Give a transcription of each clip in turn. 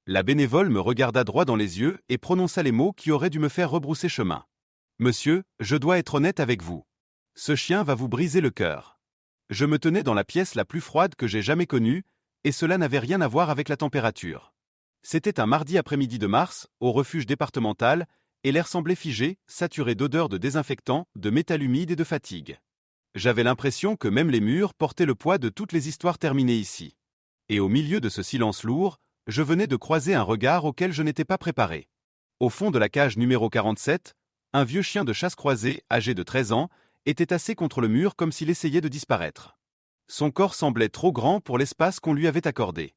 La bénévole me regarda droit dans les yeux et prononça les mots qui auraient dû me faire rebrousser chemin. « Monsieur, je dois être honnête avec vous. Ce chien va vous briser le cœur. » Je me tenais dans la pièce la plus froide que j'ai jamais connue, et cela n'avait rien à voir avec la température. C'était un mardi après-midi de mars, au refuge départemental, et l'air semblait figé, saturé d'odeurs de désinfectant, de métal humide et de fatigue. J'avais l'impression que même les murs portaient le poids de toutes les histoires terminées ici. Et au milieu de ce silence lourd, je venais de croiser un regard auquel je n'étais pas préparé. Au fond de la cage numéro 47, un vieux chien de chasse croisé, âgé de 13 ans, était tassé contre le mur comme s'il essayait de disparaître. Son corps semblait trop grand pour l'espace qu'on lui avait accordé.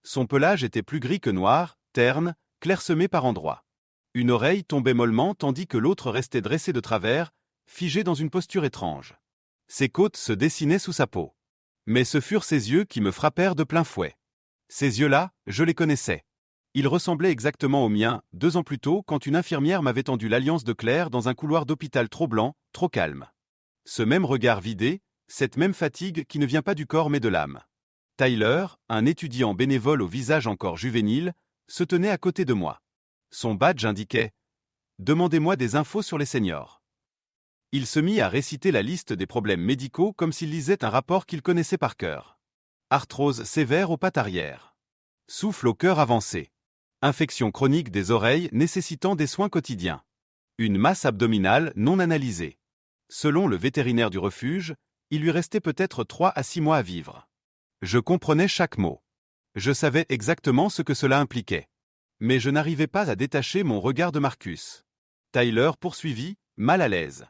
Son pelage était plus gris que noir, terne, clairsemé par endroits. Une oreille tombait mollement tandis que l'autre restait dressée de travers, figée dans une posture étrange. Ses côtes se dessinaient sous sa peau. Mais ce furent ses yeux qui me frappèrent de plein fouet. Ces yeux-là, je les connaissais. Ils ressemblaient exactement aux miens, 2 ans plus tôt, quand une infirmière m'avait tendu l'alliance de Claire dans un couloir d'hôpital trop blanc, trop calme. Ce même regard vidé, cette même fatigue qui ne vient pas du corps mais de l'âme. Tyler, un étudiant bénévole au visage encore juvénile, se tenait à côté de moi. Son badge indiquait « Demandez-moi des infos sur les seniors ». Il se mit à réciter la liste des problèmes médicaux comme s'il lisait un rapport qu'il connaissait par cœur. Arthrose sévère aux pattes arrière. Souffle au cœur avancé. Infection chronique des oreilles nécessitant des soins quotidiens. Une masse abdominale non analysée. Selon le vétérinaire du refuge, il lui restait peut-être 3 à 6 mois à vivre. Je comprenais chaque mot. Je savais exactement ce que cela impliquait. Mais je n'arrivais pas à détacher mon regard de Marcus. Tyler poursuivit, mal à l'aise.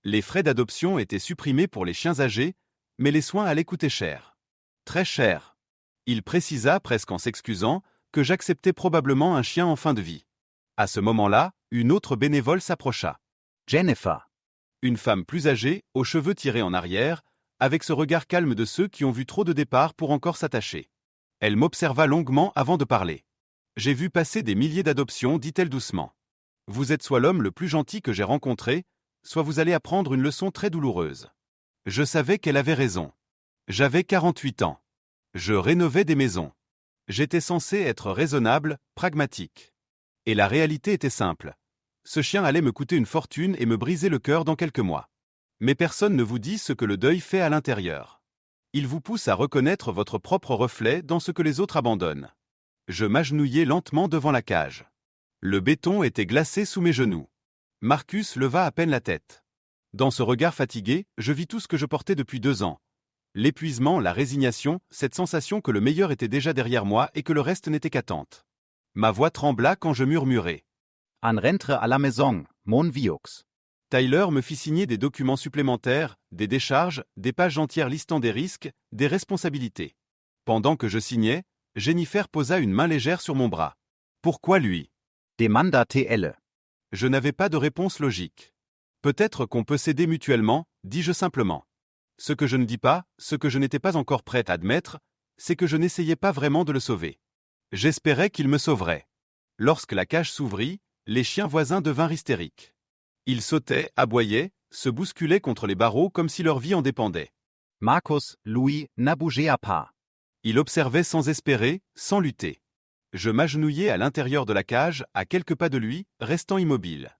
Les frais d'adoption étaient supprimés pour les chiens âgés, mais les soins allaient coûter cher. Très cher. Il précisa, presque en s'excusant, que j'acceptais probablement un chien en fin de vie. À ce moment-là, une autre bénévole s'approcha. Jennifer. Une femme plus âgée, aux cheveux tirés en arrière, avec ce regard calme de ceux qui ont vu trop de départs pour encore s'attacher. Elle m'observa longuement avant de parler. « J'ai vu passer des milliers d'adoptions, dit-elle doucement. Vous êtes soit l'homme le plus gentil que j'ai rencontré, soit vous allez apprendre une leçon très douloureuse. » Je savais qu'elle avait raison. J'avais 48 ans. Je rénovais des maisons. J'étais censé être raisonnable, pragmatique. Et la réalité était simple. Ce chien allait me coûter une fortune et me briser le cœur dans quelques mois. Mais personne ne vous dit ce que le deuil fait à l'intérieur. Il vous pousse à reconnaître votre propre reflet dans ce que les autres abandonnent. Je m'agenouillai lentement devant la cage. Le béton était glacé sous mes genoux. Marcus leva à peine la tête. Dans ce regard fatigué, je vis tout ce que je portais depuis 2 ans. L'épuisement, la résignation, cette sensation que le meilleur était déjà derrière moi et que le reste n'était qu'attente. Ma voix trembla quand je murmurai. « En rentre à la maison, mon vieux. » Tyler me fit signer des documents supplémentaires, des décharges, des pages entières listant des risques, des responsabilités. Pendant que je signais, Jennifer posa une main légère sur mon bras. Pourquoi lui? Demanda TL. Je n'avais pas de réponse logique. Peut-être qu'on peut s'aider mutuellement, dis-je simplement. Ce que je ne dis pas, ce que je n'étais pas encore prête à admettre, c'est que je n'essayais pas vraiment de le sauver. J'espérais qu'il me sauverait. Lorsque la cage s'ouvrit, les chiens voisins devinrent hystériques. Ils sautaient, aboyaient, se bousculaient contre les barreaux comme si leur vie en dépendait. Marcus, Louis, n'a bougé pas. Il observait sans espérer, sans lutter. Je m'agenouillai à l'intérieur de la cage, à quelques pas de lui, restant immobile.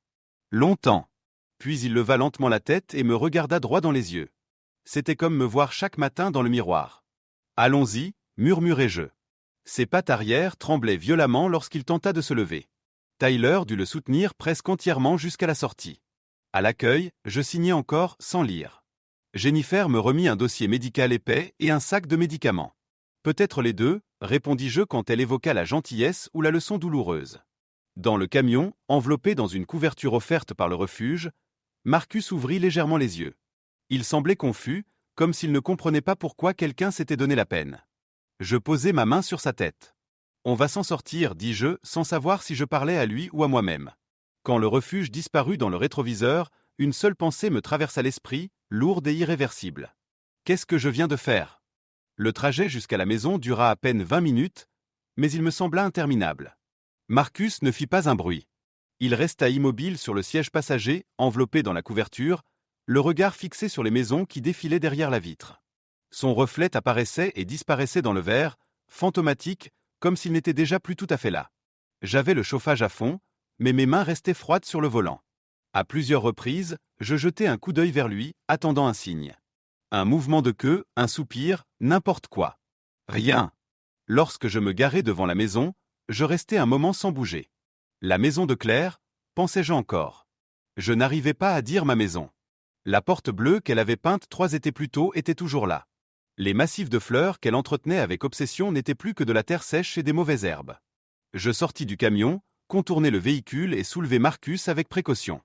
Longtemps. Puis il leva lentement la tête et me regarda droit dans les yeux. C'était comme me voir chaque matin dans le miroir. « Allons-y », murmurai-je. Ses pattes arrière tremblaient violemment lorsqu'il tenta de se lever. Tyler dut le soutenir presque entièrement jusqu'à la sortie. À l'accueil, je signai encore sans lire. Jennifer me remit un dossier médical épais et un sac de médicaments. Peut-être les deux, répondis-je quand elle évoqua la gentillesse ou la leçon douloureuse. Dans le camion, enveloppé dans une couverture offerte par le refuge, Marcus ouvrit légèrement les yeux. Il semblait confus, comme s'il ne comprenait pas pourquoi quelqu'un s'était donné la peine. Je posai ma main sur sa tête. « On va s'en sortir, dis-je, sans savoir si je parlais à lui ou à moi-même. » Quand le refuge disparut dans le rétroviseur, une seule pensée me traversa l'esprit, lourde et irréversible. Qu'est-ce que je viens de faire? Le trajet jusqu'à la maison dura à peine 20 minutes, mais il me sembla interminable. Marcus ne fit pas un bruit. Il resta immobile sur le siège passager, enveloppé dans la couverture, le regard fixé sur les maisons qui défilaient derrière la vitre. Son reflet apparaissait et disparaissait dans le verre, fantomatique, comme s'il n'était déjà plus tout à fait là. J'avais le chauffage à fond, mais mes mains restaient froides sur le volant. À plusieurs reprises, je jetai un coup d'œil vers lui, attendant un signe. Un mouvement de queue, un soupir, n'importe quoi. Rien. Lorsque je me garai devant la maison, je restai un moment sans bouger. La maison de Claire, pensais-je encore. Je n'arrivais pas à dire ma maison. La porte bleue qu'elle avait peinte 3 étés plus tôt était toujours là. Les massifs de fleurs qu'elle entretenait avec obsession n'étaient plus que de la terre sèche et des mauvaises herbes. Je sortis du camion, contournai le véhicule et soulevai Marcus avec précaution.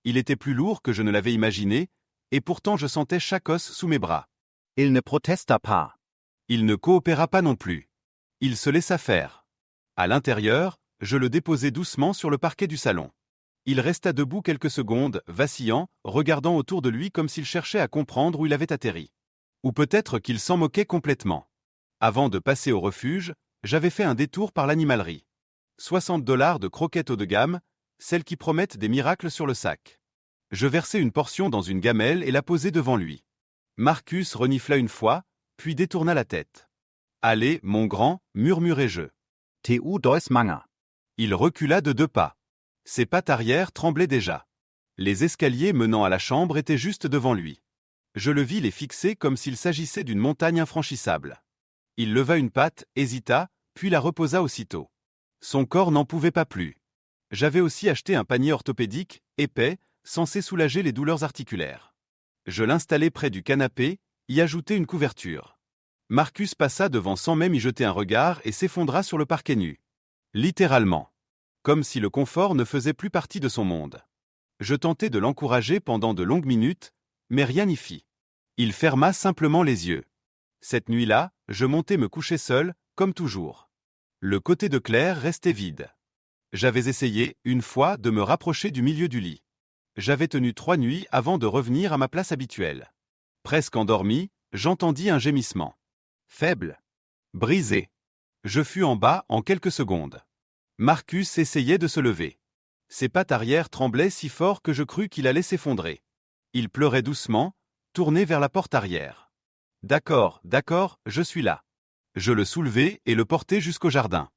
Il était plus lourd que je ne l'avais imaginé, et pourtant je sentais chaque os sous mes bras. Il ne protesta pas. Il ne coopéra pas non plus. Il se laissa faire. À l'intérieur, je le déposai doucement sur le parquet du salon. Il resta debout quelques secondes, vacillant, regardant autour de lui comme s'il cherchait à comprendre où il avait atterri. Ou peut-être qu'il s'en moquait complètement. Avant de passer au refuge, j'avais fait un détour par l'animalerie. $60 de croquettes haut de gamme, celles qui promettent des miracles sur le sac. Je versai une portion dans une gamelle et la posai devant lui. Marcus renifla une fois, puis détourna la tête. « Allez, mon grand, murmurai-je. » Tu dois mange. Il recula de 2 pas. Ses pattes arrière tremblaient déjà. Les escaliers menant à la chambre étaient juste devant lui. Je le vis les fixer comme s'il s'agissait d'une montagne infranchissable. Il leva une patte, hésita, puis la reposa aussitôt. Son corps n'en pouvait pas plus. J'avais aussi acheté un panier orthopédique, épais, censé soulager les douleurs articulaires. Je l'installai près du canapé, y ajoutai une couverture. Marcus passa devant sans même y jeter un regard et s'effondra sur le parquet nu. Littéralement. Comme si le confort ne faisait plus partie de son monde. Je tentai de l'encourager pendant de longues minutes, mais rien n'y fit. Il ferma simplement les yeux. Cette nuit-là, je montai me coucher seul, comme toujours. Le côté de Claire restait vide. J'avais essayé, une fois, de me rapprocher du milieu du lit. J'avais tenu 3 nuits avant de revenir à ma place habituelle. Presque endormi, j'entendis un gémissement. Faible. Brisé. Je fus en bas en quelques secondes. Marcus essayait de se lever. Ses pattes arrière tremblaient si fort que je crus qu'il allait s'effondrer. Il pleurait doucement, tourné vers la porte arrière. D'accord, je suis là. Je le soulevai et le portai jusqu'au jardin.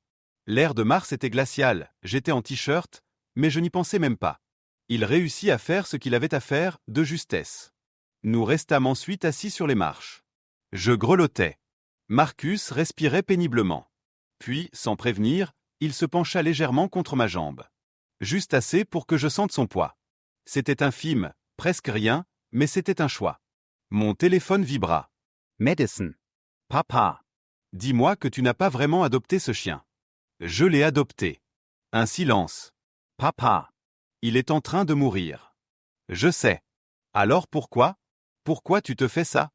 L'air de mars était glacial, j'étais en t-shirt, mais je n'y pensais même pas. Il réussit à faire ce qu'il avait à faire, de justesse. Nous restâmes ensuite assis sur les marches. Je grelottais. Marcus respirait péniblement. Puis, sans prévenir, il se pencha légèrement contre ma jambe. Juste assez pour que je sente son poids. C'était infime, presque rien, mais c'était un choix. Mon téléphone vibra. Madison. Papa. Dis-moi que tu n'as pas vraiment adopté ce chien. Je l'ai adopté. Un silence. Papa. Il est en train de mourir. Je sais. Alors pourquoi? Pourquoi tu te fais ça?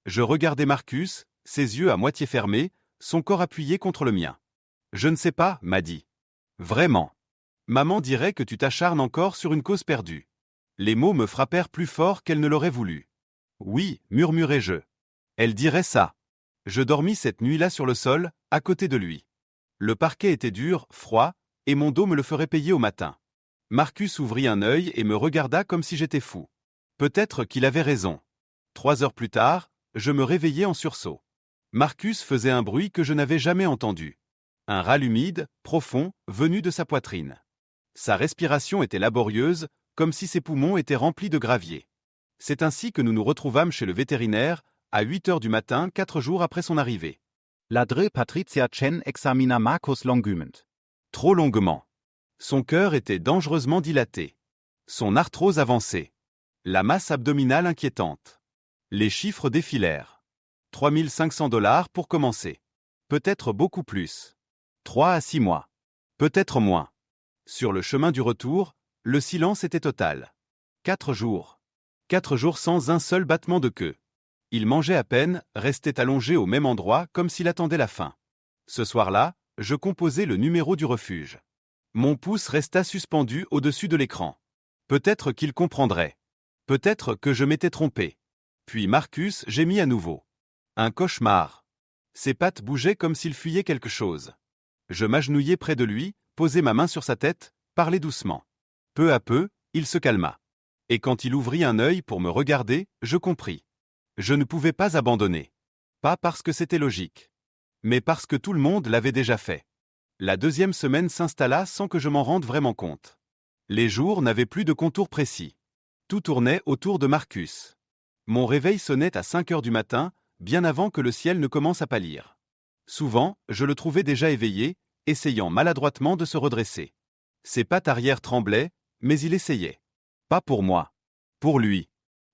Je regardais Marcus, ses yeux à moitié fermés, son corps appuyé contre le mien. Je ne sais pas, m'a dit. Vraiment. Maman dirait que tu t'acharnes encore sur une cause perdue. Les mots me frappèrent plus fort qu'elle ne l'aurait voulu. Oui, murmurai-je. Elle dirait ça. Je dormis cette nuit-là sur le sol, à côté de lui. Le parquet était dur, froid, et mon dos me le ferait payer au matin. Marcus ouvrit un œil et me regarda comme si j'étais fou. Peut-être qu'il avait raison. 3 heures plus tard, je me réveillai en sursaut. Marcus faisait un bruit que je n'avais jamais entendu. Un râle humide, profond, venu de sa poitrine. Sa respiration était laborieuse, comme si ses poumons étaient remplis de gravier. C'est ainsi que nous nous retrouvâmes chez le vétérinaire, à 8 heures du matin, 4 jours après son arrivée. Ladre Patricia Chen examina Marcus longuement. Trop longuement. Son cœur était dangereusement dilaté. Son arthrose avancée. La masse abdominale inquiétante. Les chiffres défilèrent. $3 500 pour commencer. Peut-être beaucoup plus. 3 à 6 mois. Peut-être moins. Sur le chemin du retour, le silence était total. 4 jours. 4 jours sans un seul battement de queue. Il mangeait à peine, restait allongé au même endroit comme s'il attendait la faim. Ce soir-là, je composai le numéro du refuge. Mon pouce resta suspendu au-dessus de l'écran. Peut-être qu'il comprendrait. Peut-être que je m'étais trompé. Puis Marcus gémit à nouveau. Un cauchemar. Ses pattes bougeaient comme s'il fuyait quelque chose. Je m'agenouillai près de lui, posai ma main sur sa tête, parlai doucement. Peu à peu, il se calma. Et quand il ouvrit un œil pour me regarder, je compris. Je ne pouvais pas abandonner. Pas parce que c'était logique. Mais parce que tout le monde l'avait déjà fait. La deuxième semaine s'installa sans que je m'en rende vraiment compte. Les jours n'avaient plus de contours précis. Tout tournait autour de Marcus. Mon réveil sonnait à 5 heures du matin, bien avant que le ciel ne commence à pâlir. Souvent, je le trouvais déjà éveillé, essayant maladroitement de se redresser. Ses pattes arrière tremblaient, mais il essayait. Pas pour moi. Pour lui.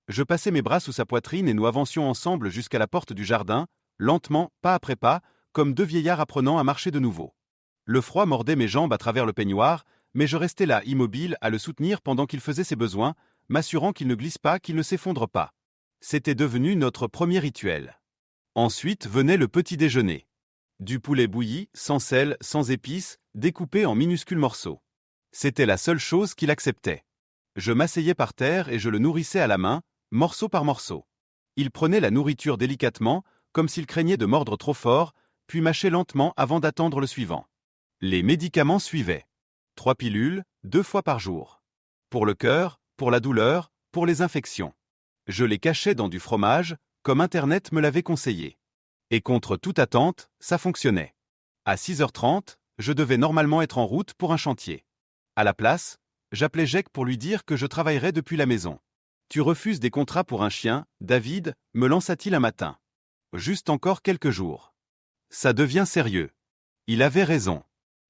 Je passais mes bras sous sa poitrine et nous avancions ensemble jusqu'à la porte du jardin, lentement, pas après pas, comme deux vieillards apprenant à marcher de nouveau. Le froid mordait mes jambes à travers le peignoir, mais je restais là, immobile, à le soutenir pendant qu'il faisait ses besoins, m'assurant qu'il ne glisse pas, qu'il ne s'effondre pas. C'était devenu notre premier rituel. Ensuite venait le petit déjeuner. Du poulet bouilli, sans sel, sans épices, découpé en minuscules morceaux. C'était la seule chose qu'il acceptait. Je m'asseyais par terre et je le nourrissais à la main, morceau par morceau. Il prenait la nourriture délicatement, comme s'il craignait de mordre trop fort, puis mâchait lentement avant d'attendre le suivant. Les médicaments suivaient. 3 pilules, 2 fois par jour. Pour le cœur, pour la douleur, pour les infections. Je les cachais dans du fromage, comme Internet me l'avait conseillé. Et contre toute attente, ça fonctionnait. À 6h30, je devais normalement être en route pour un chantier. À la place, j'appelais Jake pour lui dire que je travaillerais depuis la maison. « Tu refuses des contrats pour un chien, David ?» me lança-t-il un matin. Juste encore quelques jours. Ça devient sérieux. Il avait raison.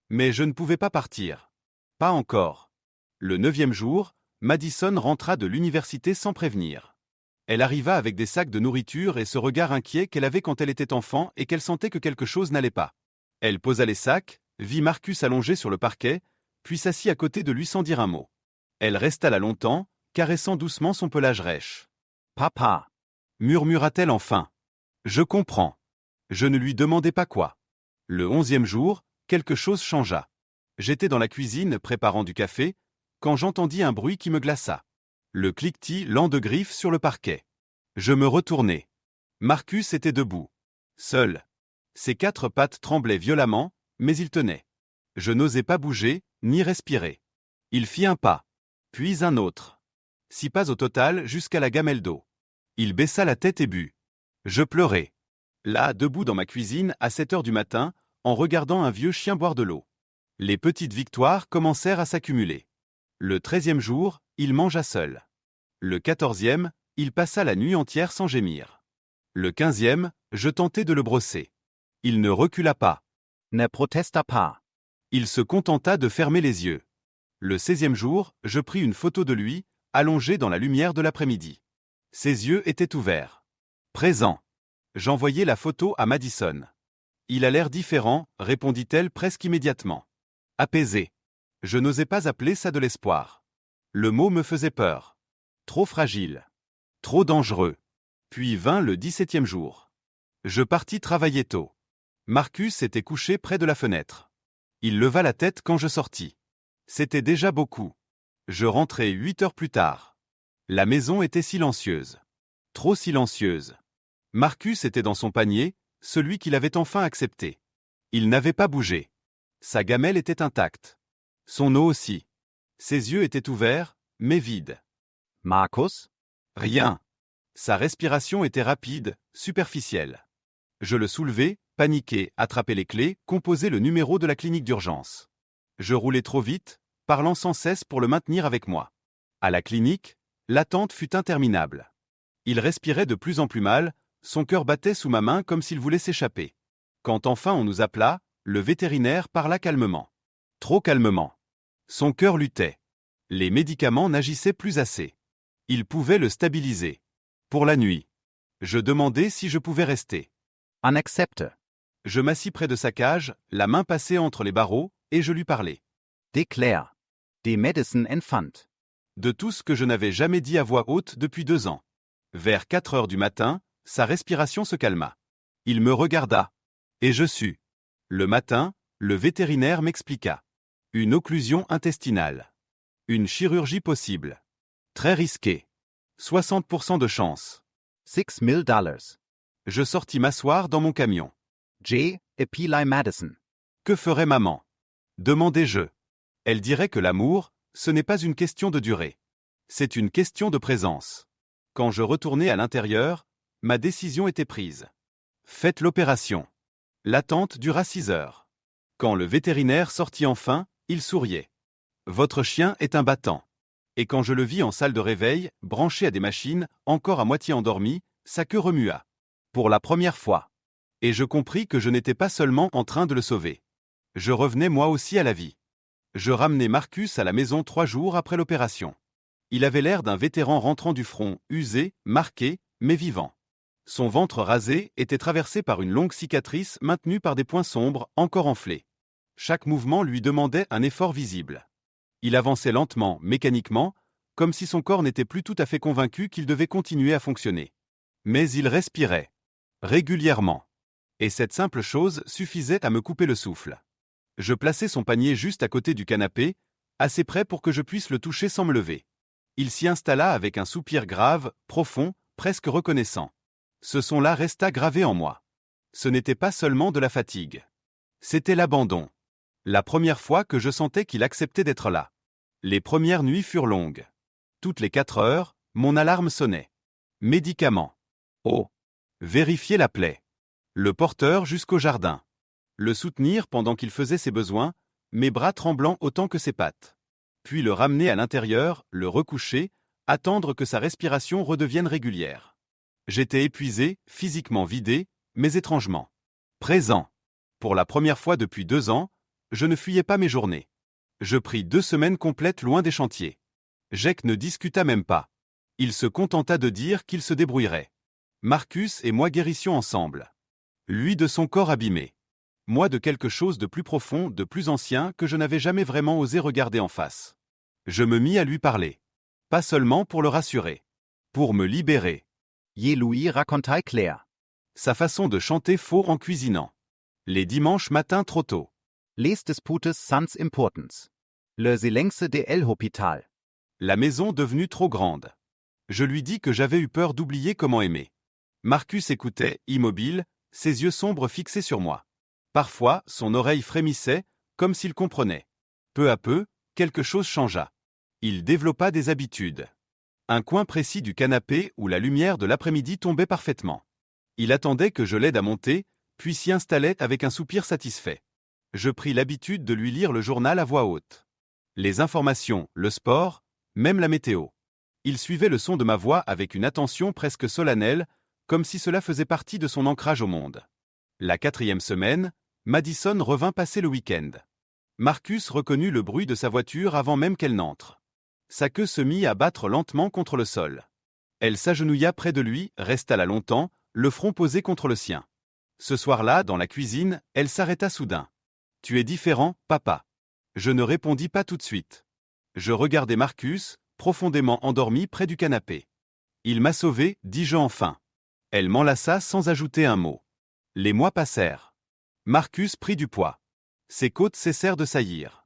Mais je ne pouvais pas partir. Pas encore. Le 9e jour, Madison rentra de l'université sans prévenir. Elle arriva avec des sacs de nourriture et ce regard inquiet qu'elle avait quand elle était enfant et qu'elle sentait que quelque chose n'allait pas. Elle posa les sacs, vit Marcus allongé sur le parquet, puis s'assit à côté de lui sans dire un mot. Elle resta là longtemps, caressant doucement son pelage rêche. « Papa » murmura-t-elle enfin. « Je comprends. » Je ne lui demandais pas quoi. Le 11e jour, quelque chose changea. J'étais dans la cuisine préparant du café, quand j'entendis un bruit qui me glaça. Le cliquetis lent de griffes sur le parquet. Je me retournai. Marcus était debout. Seul. Ses 4 pattes tremblaient violemment, mais il tenait. Je n'osais pas bouger, ni respirer. Il fit un pas. Puis un autre. 6 pas au total jusqu'à la gamelle d'eau. Il baissa la tête et but. Je pleurais. Là, debout dans ma cuisine, à 7 heures du matin, en regardant un vieux chien boire de l'eau. Les petites victoires commencèrent à s'accumuler. Le 13e jour, il mangea seul. Le 14e, il passa la nuit entière sans gémir. Le 15e, je tentai de le brosser. Il ne recula pas. Ne protesta pas. Il se contenta de fermer les yeux. Le 16e jour, je pris une photo de lui, allongé dans la lumière de l'après-midi. Ses yeux étaient ouverts. Présent. J'envoyai la photo à Madison. Il a l'air différent, répondit-elle presque immédiatement. Apaisé. Je n'osais pas appeler ça de l'espoir. Le mot me faisait peur. Trop fragile. Trop dangereux. Puis vint le 17e jour. Je partis travailler tôt. Marcus était couché près de la fenêtre. Il leva la tête quand je sortis. C'était déjà beaucoup. Je rentrai 8 heures plus tard. La maison était silencieuse. Trop silencieuse. Marcus était dans son panier, celui qu'il avait enfin accepté. Il n'avait pas bougé. Sa gamelle était intacte. Son eau aussi. Ses yeux étaient ouverts, mais vides. Marcus? Rien. Sa respiration était rapide, superficielle. Je le soulevai, paniqué, attrapai les clés, composai le numéro de la clinique d'urgence. Je roulais trop vite, parlant sans cesse pour le maintenir avec moi. À la clinique, l'attente fut interminable. Il respirait de plus en plus mal, son cœur battait sous ma main comme s'il voulait s'échapper. Quand enfin on nous appela, le vétérinaire parla calmement. Trop calmement. Son cœur luttait. Les médicaments n'agissaient plus assez. Il pouvait le stabiliser. Pour la nuit. Je demandai si je pouvais rester. On accepte. Je m'assis près de sa cage, la main passée entre les barreaux, et je lui parlais. Déclare. Des Madison Infant. De tout ce que je n'avais jamais dit à voix haute depuis 2 ans. Vers 4 heures du matin, sa respiration se calma. Il me regarda. Et je sus. Le matin, le vétérinaire m'expliqua. Une occlusion intestinale. Une chirurgie possible. Très risquée. 60% de chance. $6,000. Je sortis m'asseoir dans mon camion. J. et Pili Madison. Que ferait maman? Demandai-je. Elle dirait que l'amour, ce n'est pas une question de durée. C'est une question de présence. Quand je retournai à l'intérieur, ma décision était prise. Faites l'opération. L'attente dura 6 heures. Quand le vétérinaire sortit enfin, il souriait. « Votre chien est un battant. » Et quand je le vis en salle de réveil, branché à des machines, encore à moitié endormi, sa queue remua. Pour la première fois. Et je compris que je n'étais pas seulement en train de le sauver. Je revenais moi aussi à la vie. Je ramenai Marcus à la maison 3 jours après l'opération. Il avait l'air d'un vétéran rentrant du front, usé, marqué, mais vivant. Son ventre rasé était traversé par une longue cicatrice maintenue par des points sombres, encore enflés. Chaque mouvement lui demandait un effort visible. Il avançait lentement, mécaniquement, comme si son corps n'était plus tout à fait convaincu qu'il devait continuer à fonctionner. Mais il respirait. Régulièrement. Et cette simple chose suffisait à me couper le souffle. Je plaçai son panier juste à côté du canapé, assez près pour que je puisse le toucher sans me lever. Il s'y installa avec un soupir grave, profond, presque reconnaissant. Ce son-là resta gravé en moi. Ce n'était pas seulement de la fatigue. C'était l'abandon. La première fois que je sentais qu'il acceptait d'être là. Les premières nuits furent longues. Toutes les 4 heures, mon alarme sonnait. Médicaments. Oh. Vérifier la plaie. Le porteur jusqu'au jardin. Le soutenir pendant qu'il faisait ses besoins, mes bras tremblant autant que ses pattes. Puis le ramener à l'intérieur, le recoucher, attendre que sa respiration redevienne régulière. J'étais épuisé, physiquement vidé, mais étrangement présent. Pour la première fois depuis 2 ans, je ne fuyais pas mes journées. Je pris 2 semaines complètes loin des chantiers. Jake ne discuta même pas. Il se contenta de dire qu'il se débrouillerait. Marcus et moi guérissions ensemble. Lui de son corps abîmé. Moi de quelque chose de plus profond, de plus ancien que je n'avais jamais vraiment osé regarder en face. Je me mis à lui parler. Pas seulement pour le rassurer. Pour me libérer. Je lui racontai Claire. Sa façon de chanter faux en cuisinant. Les dimanches matins trop tôt. Les disputes sans importance. Le silence de l'hôpital. La maison devenue trop grande. Je lui dis que j'avais eu peur d'oublier comment aimer. Marcus écoutait, immobile, ses yeux sombres fixés sur moi. Parfois, son oreille frémissait, comme s'il comprenait. Peu à peu, quelque chose changea. Il développa des habitudes. Un coin précis du canapé où la lumière de l'après-midi tombait parfaitement. Il attendait que je l'aide à monter, puis s'y installait avec un soupir satisfait. Je pris l'habitude de lui lire le journal à voix haute. Les informations, le sport, même la météo. Il suivait le son de ma voix avec une attention presque solennelle, comme si cela faisait partie de son ancrage au monde. La 4e semaine, Madison revint passer le week-end. Marcus reconnut le bruit de sa voiture avant même qu'elle n'entre. Sa queue se mit à battre lentement contre le sol. Elle s'agenouilla près de lui, resta là longtemps, le front posé contre le sien. Ce soir-là, dans la cuisine, elle s'arrêta soudain. « Tu es différent, papa. » Je ne répondis pas tout de suite. Je regardai Marcus, profondément endormi près du canapé. « Il m'a sauvé, dis-je enfin. » Elle m'enlaça sans ajouter un mot. Les mois passèrent. Marcus prit du poids. Ses côtes cessèrent de saillir.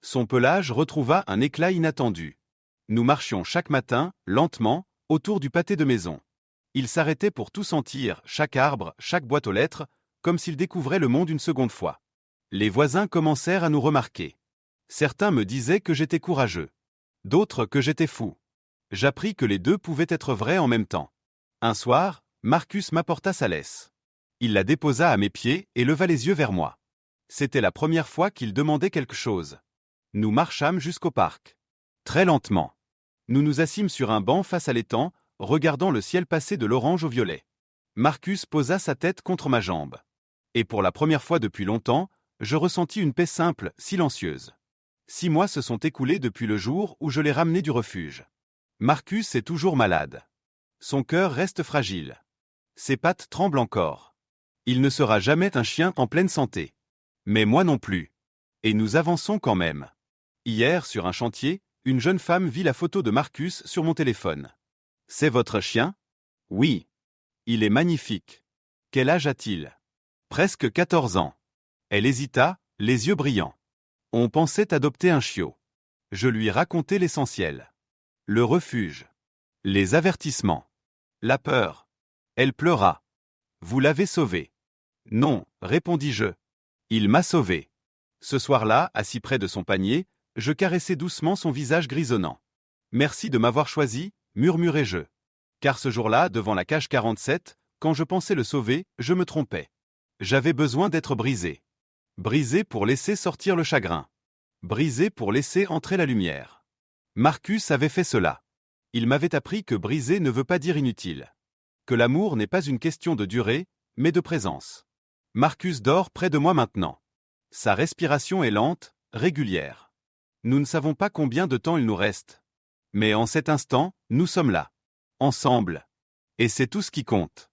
Son pelage retrouva un éclat inattendu. Nous marchions chaque matin, lentement, autour du pâté de maison. Il s'arrêtait pour tout sentir, chaque arbre, chaque boîte aux lettres, comme s'il découvrait le monde une seconde fois. Les voisins commencèrent à nous remarquer. Certains me disaient que j'étais courageux. D'autres que j'étais fou. J'appris que les deux pouvaient être vrais en même temps. Un soir, Marcus m'apporta sa laisse. Il la déposa à mes pieds et leva les yeux vers moi. C'était la première fois qu'il demandait quelque chose. Nous marchâmes jusqu'au parc. Très lentement. Nous nous assîmes sur un banc face à l'étang, regardant le ciel passer de l'orange au violet. Marcus posa sa tête contre ma jambe. Et pour la première fois depuis longtemps, je ressentis une paix simple, silencieuse. 6 mois se sont écoulés depuis le jour où je l'ai ramené du refuge. Marcus est toujours malade. Son cœur reste fragile. Ses pattes tremblent encore. Il ne sera jamais un chien en pleine santé. Mais moi non plus. Et nous avançons quand même. Hier, sur un chantier, une jeune femme vit la photo de Marcus sur mon téléphone. « C'est votre chien ? » ?»« Oui. »« Il est magnifique. » »« Quel âge a-t-il ? » ?»« Presque 14 ans. » Elle hésita, les yeux brillants. On pensait adopter un chiot. Je lui racontai l'essentiel. Le refuge. Les avertissements. La peur. Elle pleura. « Vous l'avez sauvé. »« Non, » répondis-je. Il m'a sauvé. Ce soir-là, assis près de son panier, je caressai doucement son visage grisonnant. « Merci de m'avoir choisi, » murmurai-je. Car ce jour-là, devant la cage 47, quand je pensais le sauver, je me trompais. J'avais besoin d'être brisé. Brisé pour laisser sortir le chagrin. Brisé pour laisser entrer la lumière. Marcus avait fait cela. Il m'avait appris que briser ne veut pas dire inutile. Que l'amour n'est pas une question de durée, mais de présence. Marcus dort près de moi maintenant. Sa respiration est lente, régulière. Nous ne savons pas combien de temps il nous reste. Mais en cet instant, nous sommes là. Ensemble. Et c'est tout ce qui compte.